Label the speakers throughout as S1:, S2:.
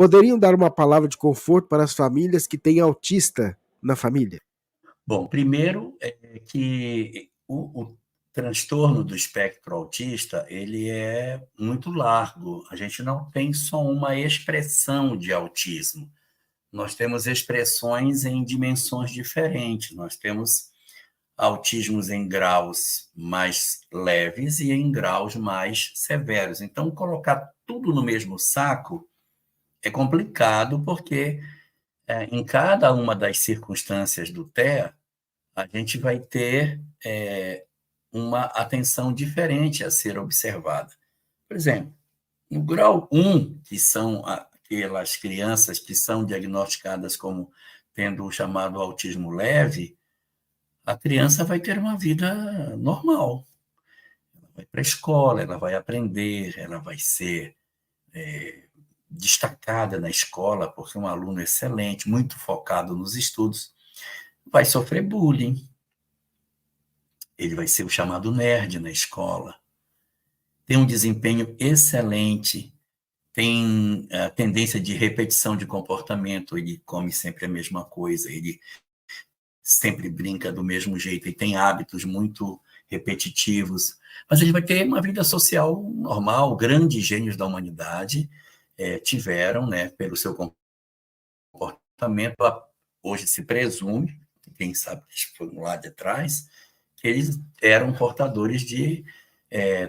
S1: poderiam dar uma palavra de conforto para as famílias que têm autista na família?
S2: Bom, primeiro é que o transtorno do espectro autista, ele é muito largo. A gente não tem só uma expressão de autismo. Nós temos expressões em dimensões diferentes. Nós temos autismos em graus mais leves e em graus mais severos. Então, colocar tudo no mesmo saco é complicado, porque em cada uma das circunstâncias do TEA, a gente vai ter uma atenção diferente a ser observada. Por exemplo, no grau 1, que são aquelas crianças que são diagnosticadas como tendo o chamado autismo leve, a criança vai ter uma vida normal. Ela vai para a escola, ela vai aprender, ela vai ser destacada na escola, porque é um aluno excelente, muito focado nos estudos, vai sofrer bullying. Ele vai ser o chamado nerd na escola. Tem um desempenho excelente, tem a tendência de repetição de comportamento, ele come sempre a mesma coisa, ele sempre brinca do mesmo jeito, ele tem hábitos muito repetitivos, mas ele vai ter uma vida social normal. Grandes gênios da humanidade tiveram, né, pelo seu comportamento, hoje se presume, quem sabe que foi lá de trás, que eles eram portadores de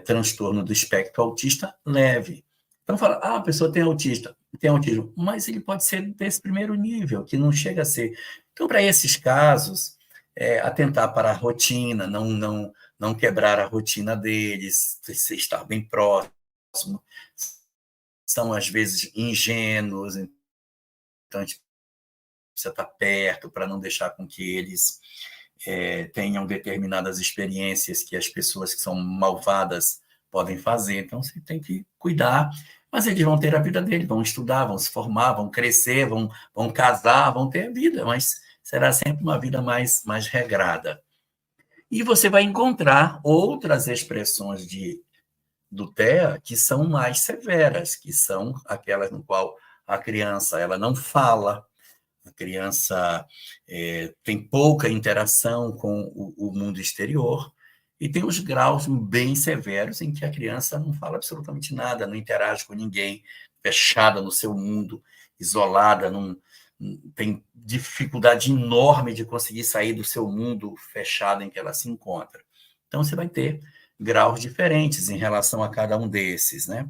S2: transtorno do espectro autista leve. Então, fala, a pessoa tem autismo, mas ele pode ser desse primeiro nível, que não chega a ser. Então, para esses casos, atentar para a rotina, não quebrar a rotina deles, estar bem próximo. São, às vezes, ingênuos, então a gente precisa estar perto para não deixar com que eles tenham determinadas experiências que as pessoas que são malvadas podem fazer. Então, você tem que cuidar, mas eles vão ter a vida deles, vão estudar, vão se formar, vão crescer, vão casar, vão ter a vida, mas será sempre uma vida mais regrada. E você vai encontrar outras expressões do TEA que são mais severas, que são aquelas no qual a criança ela não fala, a criança tem pouca interação com o mundo exterior, e tem os graus bem severos em que a criança não fala absolutamente nada, não interage com ninguém, fechada no seu mundo, isolada, tem dificuldade enorme de conseguir sair do seu mundo fechado em que ela se encontra. Então, você vai ter graus diferentes em relação a cada um desses, né?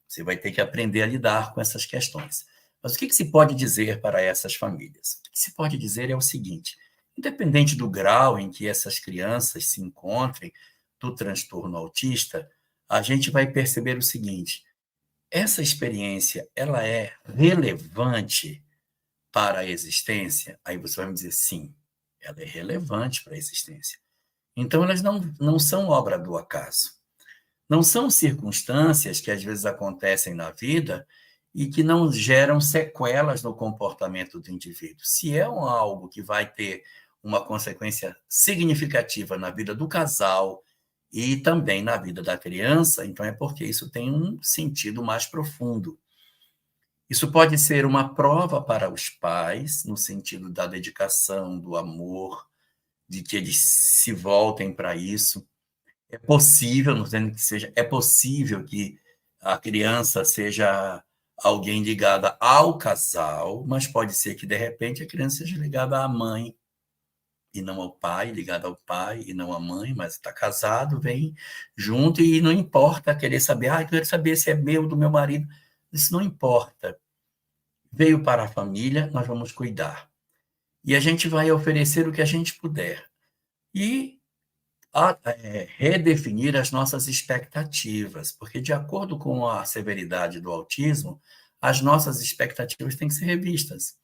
S2: Você vai ter que aprender a lidar com essas questões. Mas o que se pode dizer para essas famílias? O que se pode dizer é o seguinte: independente do grau em que essas crianças se encontrem do transtorno autista, a gente vai perceber o seguinte: essa experiência ela é relevante para a existência? Aí você vai me dizer sim, ela é relevante para a existência. Então, elas não são obra do acaso. Não são circunstâncias que às vezes acontecem na vida e que não geram sequelas no comportamento do indivíduo. Se é algo que vai ter uma consequência significativa na vida do casal e também na vida da criança, então é porque isso tem um sentido mais profundo. Isso pode ser uma prova para os pais, no sentido da dedicação, do amor, de que eles se voltem para isso. É possível, não dizendo que seja, é possível que a criança seja alguém ligada ao casal, mas pode ser que, de repente, a criança seja ligada à mãe e não ao pai, ligada ao pai e não à mãe, mas está casado, vem junto e não importa querer saber, eu quero saber se é meu, do meu marido. Isso não importa. Veio para a família, nós vamos cuidar. E a gente vai oferecer o que a gente puder. E redefinir as nossas expectativas, porque, de acordo com a severidade do autismo, as nossas expectativas têm que ser revistas.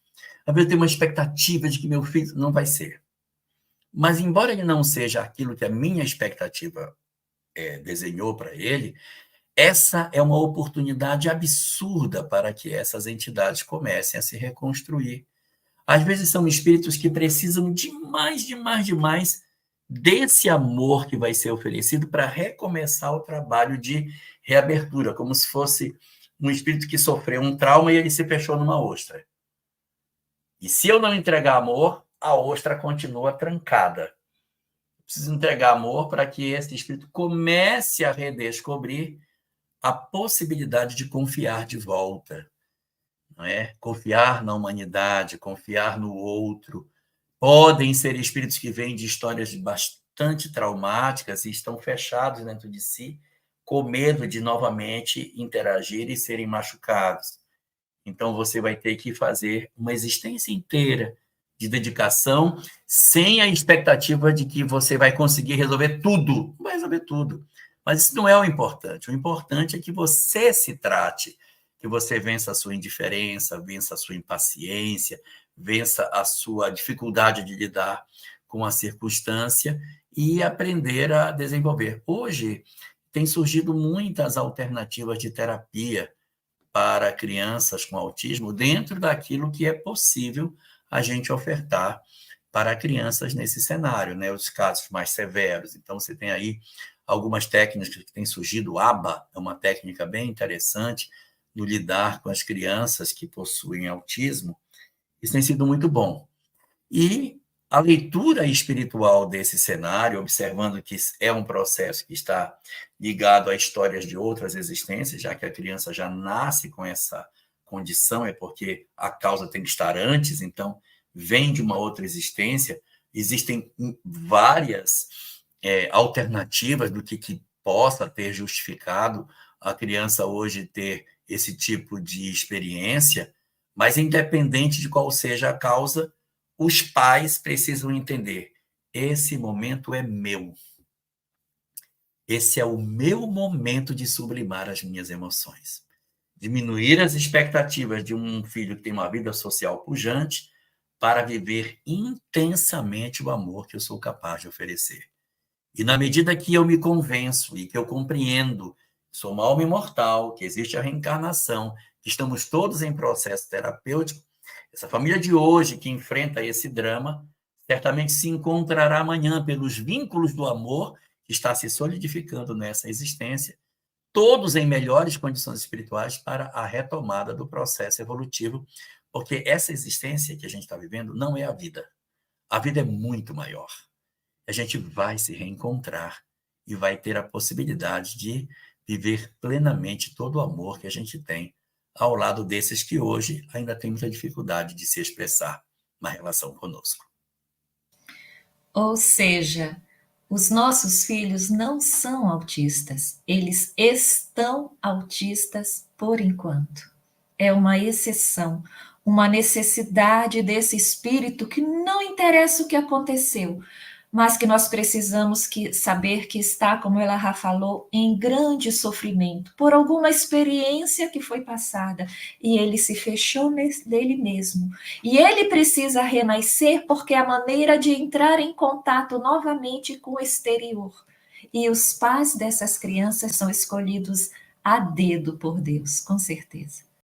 S2: Às vezes eu tenho uma expectativa de que meu filho não vai ser. Mas, embora ele não seja aquilo que a minha expectativa desenhou para ele, essa é uma oportunidade absurda para que essas entidades comecem a se reconstruir. Às vezes são espíritos que precisam demais desse amor que vai ser oferecido para recomeçar o trabalho de reabertura, como se fosse um espírito que sofreu um trauma e ele se fechou numa ostra. E se eu não entregar amor, a ostra continua trancada. Preciso entregar amor para que esse espírito comece a redescobrir a possibilidade de confiar de volta, não é? Confiar na humanidade, confiar no outro. Podem ser espíritos que vêm de histórias bastante traumáticas e estão fechados dentro de si, com medo de novamente interagir e serem machucados. Então, você vai ter que fazer uma existência inteira de dedicação, sem a expectativa de que você vai conseguir resolver tudo. Não vai resolver tudo. Mas isso não é o importante. O importante é que você se trate, que você vença a sua indiferença, vença a sua impaciência, vença a sua dificuldade de lidar com a circunstância e aprender a desenvolver. Hoje, tem surgido muitas alternativas de terapia para crianças com autismo dentro daquilo que é possível a gente ofertar para crianças nesse cenário, né? Os casos mais severos. Então, você tem aí algumas técnicas que têm surgido. O ABA é uma técnica bem interessante no lidar com as crianças que possuem autismo. Isso tem sido muito bom. E a leitura espiritual desse cenário, observando que é um processo que está ligado a histórias de outras existências, já que a criança já nasce com essa condição, é porque a causa tem que estar antes, então vem de uma outra existência. Existem várias alternativas do que possa ter justificado a criança hoje ter esse tipo de experiência, mas independente de qual seja a causa, os pais precisam entender: esse momento é meu. Esse é o meu momento de sublimar as minhas emoções. Diminuir as expectativas de um filho que tem uma vida social pujante para viver intensamente o amor que eu sou capaz de oferecer. E na medida que eu me convenço e que eu compreendo que sou uma alma imortal, que existe a reencarnação, que estamos todos em processo terapêutico, essa família de hoje que enfrenta esse drama certamente se encontrará amanhã pelos vínculos do amor que está se solidificando nessa existência, todos em melhores condições espirituais para a retomada do processo evolutivo, porque essa existência que a gente está vivendo não é a vida. A vida é muito maior. A gente vai se reencontrar e vai ter a possibilidade de viver plenamente todo o amor que a gente tem ao lado desses que hoje ainda têm muita dificuldade de se expressar na relação conosco.
S3: Ou seja, os nossos filhos não são autistas, eles estão autistas por enquanto. É uma exceção, uma necessidade desse espírito que não interessa o que aconteceu, mas que nós precisamos saber que está, como ela já falou, em grande sofrimento, por alguma experiência que foi passada, e ele se fechou nele mesmo. E ele precisa renascer porque é a maneira de entrar em contato novamente com o exterior. E os pais dessas crianças são escolhidos a dedo por Deus, com certeza.